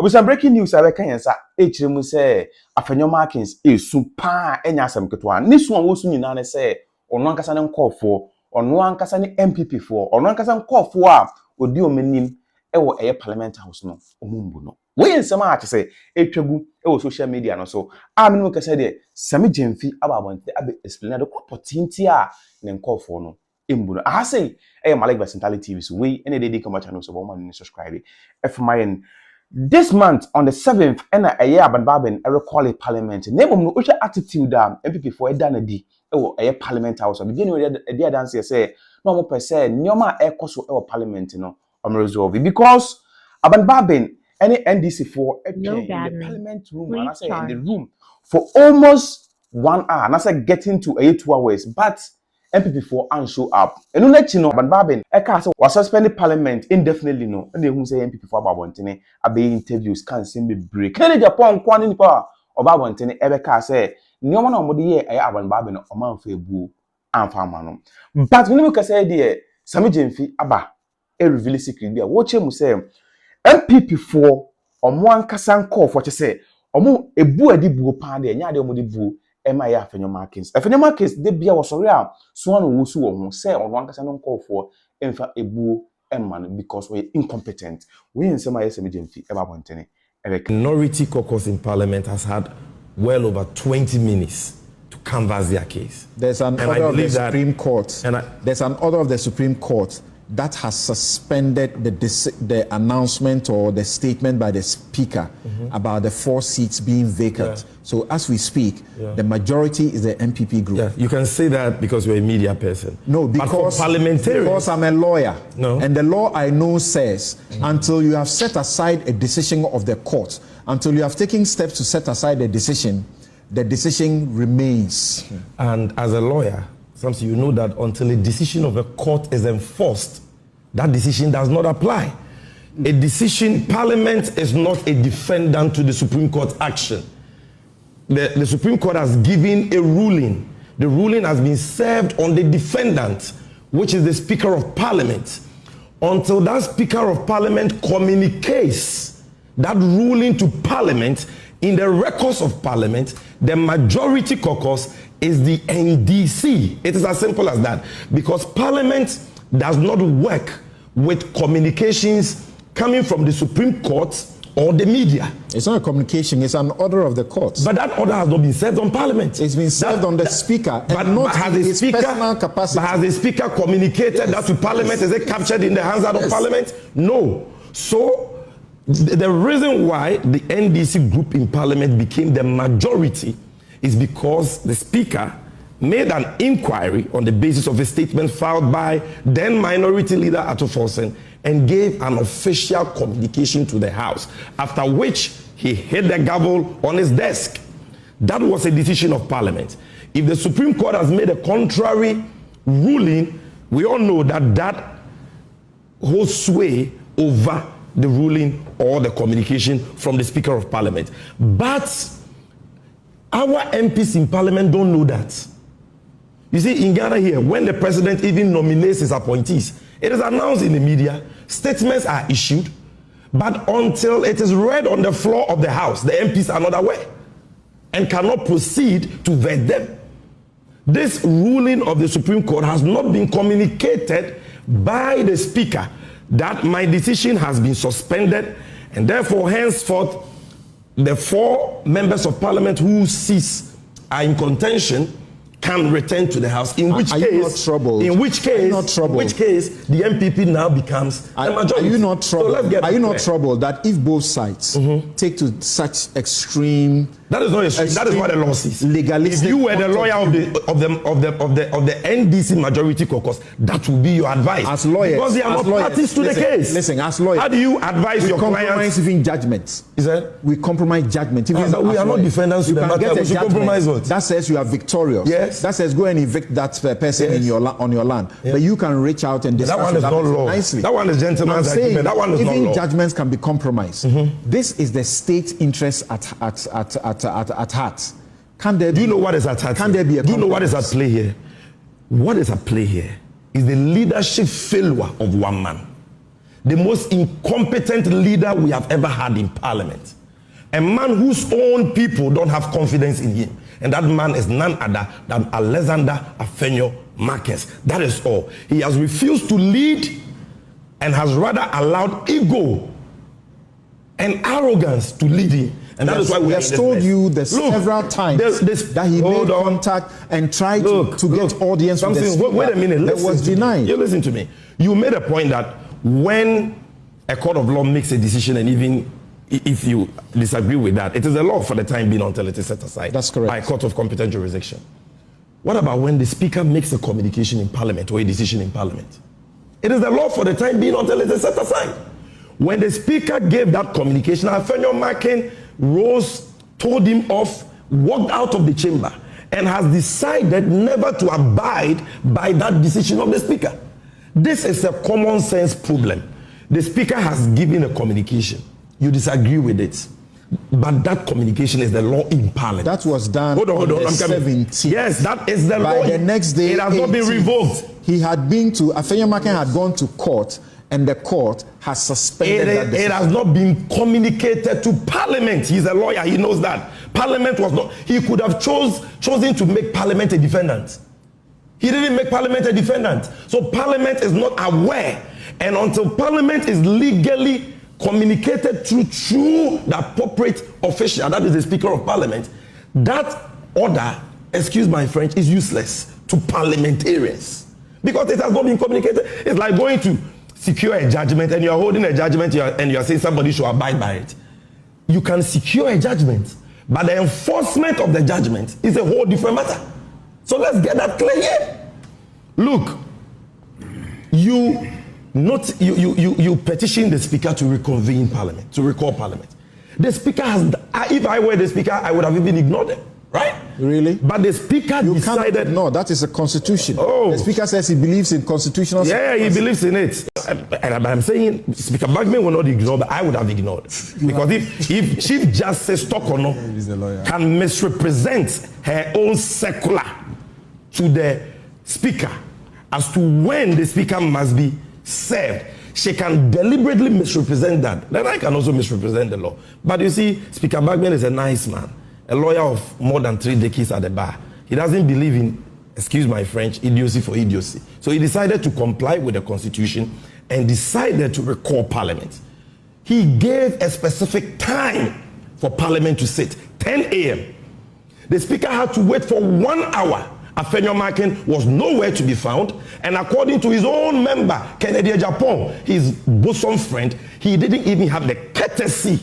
But some breaking news I reckon yes, HM say Afenyo Markins is super enya asem ketwa. This one was nyina say ono ankasa ne call for ono ankasa ne NPP for ono ankasa call for a odi omenim e wo eye parliament house no omumbu no. We nsem a say etwagu e wo social media no so a me no kasa de Sammy Gyamfi ababonte abe explain the opportunity a ne call for no embu no. I say e malikbasintale TV so we any day come channel so one subscribe if my this month on the 7th and a year Babin I recall a parliament name no which attitude MPP for a danadi a parliament house beginning with a dear dance say no more per se nyoma e koso e parliament no resolve because Babin any NDC for in the parliament room and I say in the room for almost 1 hour and I say getting to 2 hours but MPP for and show up. And no let you know, Babin, Eka was suspended parliament indefinitely. No, and they who say MPP for Babantene, abe interviews can simply break. Can Japan quantity power or Babantene Ebeka say, no one on the year I have Babin or man for boo and farmer. But when you can say, dear Sammy Gyamfi, Abba, a reveal secret there. Watch him say MPP for or one Kassan call for to say, or more a boo a deep boo pandy and yard the boo. Afenyo Markins. Afenyo Markins, they be our sorry, so one who say on one person call for enfa ebu man because we're incompetent. We in some Sammy Gyamfi ever want any. Minority caucus in Parliament has had well over 20 minutes to canvass their case. There's an order of the Supreme Court. There's an order of the Supreme Court that has suspended the announcement or the statement by the Speaker about the 4 seats being vacant. Yeah. So as we speak, the majority is the NPP group. Yeah. You can say that because you're a media person. No, because I'm a lawyer. No. And the law I know says until you have set aside a decision of the court, until you have taken steps to set aside the decision remains. And as a lawyer, something you know that until a decision of a court is enforced, that decision does not apply. A decision, Parliament is not a defendant to the Supreme Court action. The Supreme Court has given a ruling. The ruling has been served on the defendant, which is the Speaker of Parliament. Until that Speaker of Parliament communicates that ruling to Parliament in the records of Parliament, the majority caucus is the NDC. It is as simple as that. Because Parliament does not work with communications coming from the Supreme Court or the media. It's not a communication, it's an order of the court. But that order has not been served on Parliament. It's been served on the Speaker. But has the personal capacity. But has the Speaker communicated that to Parliament? Is it captured in the hands of Parliament? No. So the reason why the NDC group in Parliament became the majority is because the Speaker made an inquiry on the basis of a statement filed by then Minority Leader Ato Forsen and gave an official communication to the House, after which he hit the gavel on his desk. That was a decision of Parliament. If the Supreme Court has made a contrary ruling, we all know that that holds sway over the ruling or the communication from the Speaker of Parliament. But our MPs in Parliament don't know that. You see, in Ghana here, when the president even nominates his appointees, it is announced in the media, statements are issued, but until it is read on the floor of the House, the MPs are not aware and cannot proceed to vet them. This ruling of the Supreme Court has not been communicated by the Speaker that my decision has been suspended, and therefore henceforth the 4 members of Parliament whose seats are in contention can return to the House. In which case, the NPP now becomes the majority. Are you not troubled? So are you not troubled that if both sides take to such extreme? That is not extreme. That is what the law says. Legalistic. If you were the lawyer of the NDC majority caucus, that would be your advice. As lawyers, because they are not parties to the case. Listen, as lawyers, how do you advise your clients? We compromise even judgments. Is that? We compromise judgment. Even we are not defendants. You can get a judgment compromise what? That says you are victorious. Yes. That says go and evict that person in on your land. Yes. But you can reach out and discuss that one is not law. Nicely. That one is gentleman's agreement. That one is not law. Even judgments can be compromised. This is the state interest at heart. Can there do you know what is at heart? Can there be a do you know what is at play here? What is at play here is the leadership failure of one man. the most incompetent leader we have ever had in parliament. A man whose own people don't have confidence in him. And that man is none other than Alexander Afenyo Markin. That is all. He has refused to lead and has rather allowed ego and arrogance to lead him. And that is why we have told you several times that he made contact and tried to get audience with the speaker. Wait a minute. That was denied. You listen to me. You made a point that when a court of law makes a decision, and even if you disagree with that, it is a law for the time being until it is set aside. That's correct. By a court of competent jurisdiction. What about when the speaker makes a communication in parliament or a decision in parliament? It is the law for the time being until it is set aside. When the speaker gave that communication, Afenyo Markin rose, told him off, walked out of the chamber, and has decided never to abide by that decision of the speaker. This is a common sense problem. The speaker has given a communication. You disagree with it. But that communication is the law in parliament. That was done hold on, on the 17th. Yes, that is the law. By the next day, it has not been revoked. He had been to, Afenyo Markin had gone to court, and the court has suspended that decision. It has not been communicated to parliament. He's a lawyer, he knows that. Parliament was not, he could have chosen to make parliament a defendant. He didn't make parliament a defendant. So parliament is not aware. And until parliament is legally communicated through the appropriate official, that is the Speaker of Parliament, that order, excuse my French, is useless to parliamentarians. Because it has not been communicated. It's like going to secure a judgment and you are holding a judgment and you are saying somebody should abide by it. You can secure a judgment, but the enforcement of the judgment is a whole different matter. So let's get that clear here. Look, you petition the speaker to reconvene parliament, to recall parliament. The speaker has, if I were the speaker, I would have even ignored them, right? Really? But the speaker decided. No, that is a constitution. Oh. The speaker says he believes in constitutional. Yeah, he believes in it. And I'm saying Speaker Bagman will not ignore, but I would have ignored. Because if Chief Justice Tokono can misrepresent her own circular to the speaker as to when the speaker must be served, she can deliberately misrepresent that. Then I can also misrepresent the law. But you see, Speaker Bagman is a nice man, a lawyer of more than 3 decades at the bar. He doesn't believe in, excuse my French, idiocy for idiocy. So he decided to comply with the constitution and decided to recall parliament. He gave a specific time for parliament to sit, 10 a.m. The speaker had to wait for 1 hour. Afenyo Markin was nowhere to be found, and according to his own member, Kennedy Japan, his bosom friend, he didn't even have the courtesy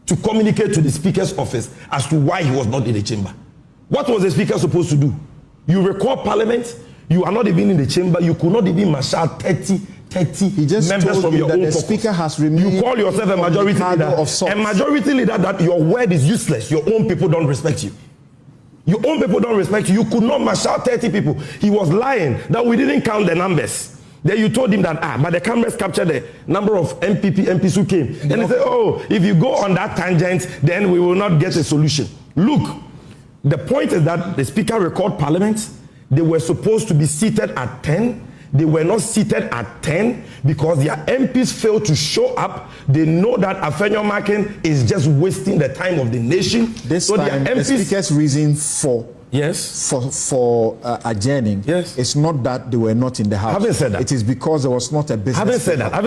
to communicate to the speaker's office as to why he was not in the chamber. What was the speaker supposed to do? You recall parliament, you are not even in the chamber, you could not even marshal 30 he just members told from your that own the caucus. speaker has removed. You call yourself a majority leader. A majority leader that your word is useless. Your own people don't respect you. Your own people don't respect you. You could not marshal 30 people. He was lying that we didn't count the numbers. Then you told him that, but the cameras captured the number of MPs who came. And they said, oh, if you go on that tangent, then we will not get a solution. Look, the point is that the speaker recalled parliament. They were supposed to be seated at 10. They were not seated at 10 because their MPs failed to show up. They know that Afenyo Markin is just wasting the time of the nation. This so time, the speaker's reason for adjourning is not that they were not in the house. Having said that, it is because there was not a business. Having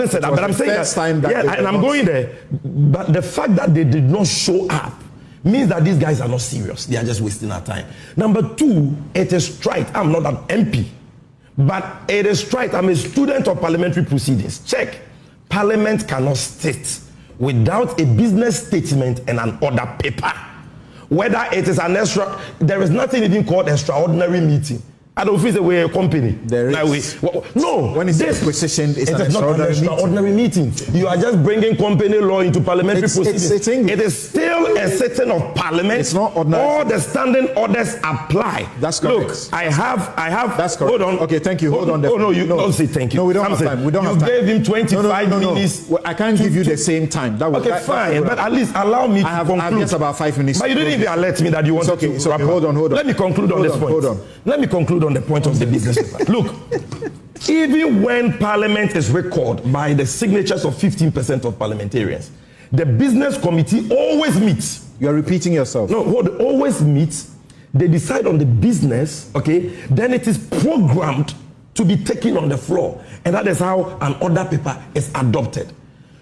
said that, but I'm saying that, and I'm going there. But the fact that they did not show up means that these guys are not serious. They are just wasting our time. Number two, it is right. I'm not an MP. But it is right. I'm a student of parliamentary proceedings. Check. Parliament cannot sit without a business statement and an order paper. Whether it is an there is nothing even called extraordinary meeting. I don't feel the way a company. There is. No. When it's this position, it's an extraordinary meeting. You are just bringing company law into parliamentary proceedings. It is still a sitting of parliament. It's not ordinary. All the standing orders apply. That's correct. Look, I have. That's correct. Hold on. Okay, thank you. Hold on. Oh no, you don't say thank you. No, we don't have time. We don't have time. You gave him 25 minutes. Well, I can't give you the same time. Okay, fine. But at least allow me to conclude. I have just about 5 minutes. But you didn't even alert me that you wanted to wrap up. Hold on. Let me conclude on this point. Hold on. Let me conclude on the point of the business paper. Look, Even when parliament is recalled by the signatures of 15% of parliamentarians, the business committee always meets. You are repeating yourself. No, always meets. They decide on the business, okay? Then it is programmed to be taken on the floor. And that is how an order paper is adopted.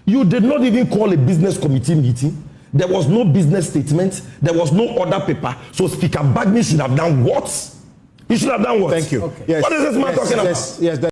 You did not even call a business committee meeting. There was no business statement. There was no order paper. So Speaker Bagni should have done what? He should have done what? Thank you. Okay. Yes. What is this man talking about? Yes.